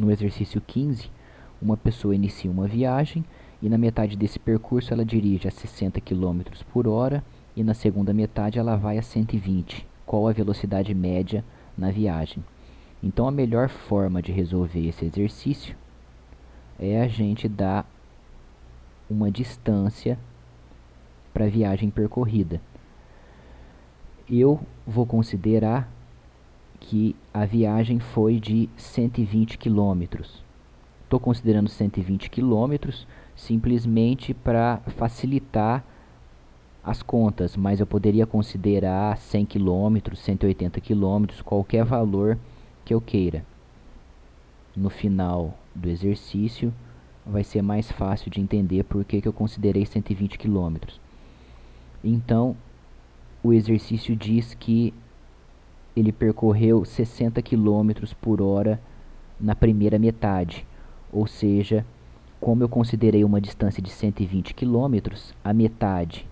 No exercício 15, uma pessoa inicia uma viagem e na metade desse percurso ela dirige a 60 km por hora e na segunda metade ela vai a 120. Qual a velocidade média na viagem? Então a melhor forma de resolver esse exercício é a gente dar uma distância para a viagem percorrida. Eu vou considerar que a viagem foi de 120 km. Estou considerando 120 km simplesmente para facilitar as contas, mas eu poderia considerar 100 km, 180 km, qualquer valor que eu queira. No final do exercício vai ser mais fácil de entender por que eu considerei 120 km. Então, o exercício diz que ele percorreu 60 km por hora na primeira metade, ou seja, como eu considerei uma distância de 120 km, a metade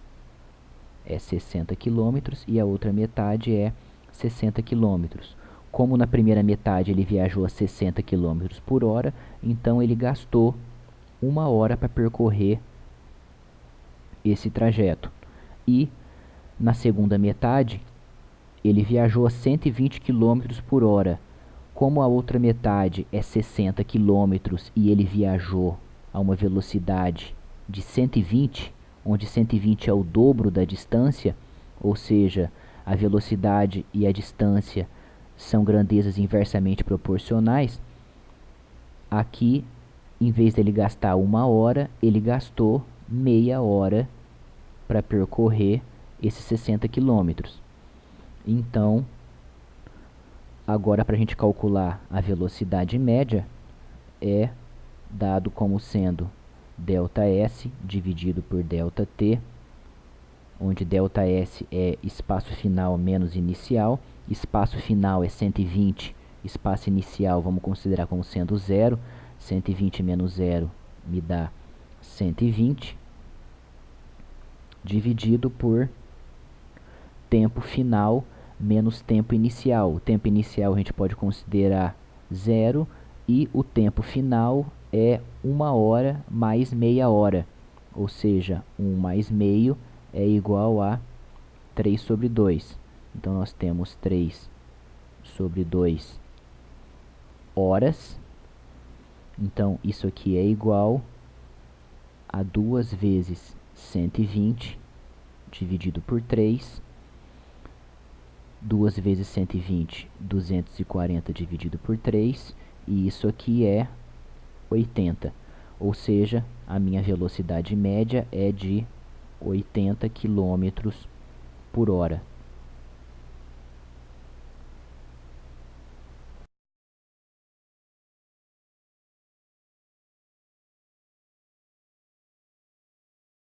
é 60 km e a outra metade é 60 km. Como na primeira metade ele viajou a 60 km por hora, então ele gastou 1 hora para percorrer esse trajeto. E na segunda metade ele viajou a 120 km por hora. Como a outra metade é 60 km e ele viajou a uma velocidade de 120, onde 120 é o dobro da distância, ou seja, a velocidade e a distância são grandezas inversamente proporcionais, aqui, em vez dele gastar 1 hora, ele gastou meia hora para percorrer esses 60 km. Então, agora para a gente calcular a velocidade média, é dado como sendo ΔS dividido por ΔT, onde ΔS é espaço final menos inicial, espaço final é 120, espaço inicial vamos considerar como sendo 0, 120 menos 0 me dá 120, dividido por tempo final menos tempo inicial. O tempo inicial a gente pode considerar 0 e o tempo final é 1 hora mais meia hora, ou seja, 1 mais meio é igual a 3 sobre 2. Então nós temos 3 sobre 2 horas. Então isso aqui é igual a 2 vezes 120 dividido por 3. 2 vezes 120, 240 dividido por 3, e isso aqui é 80. Ou seja, a minha velocidade média é de 80 km por hora.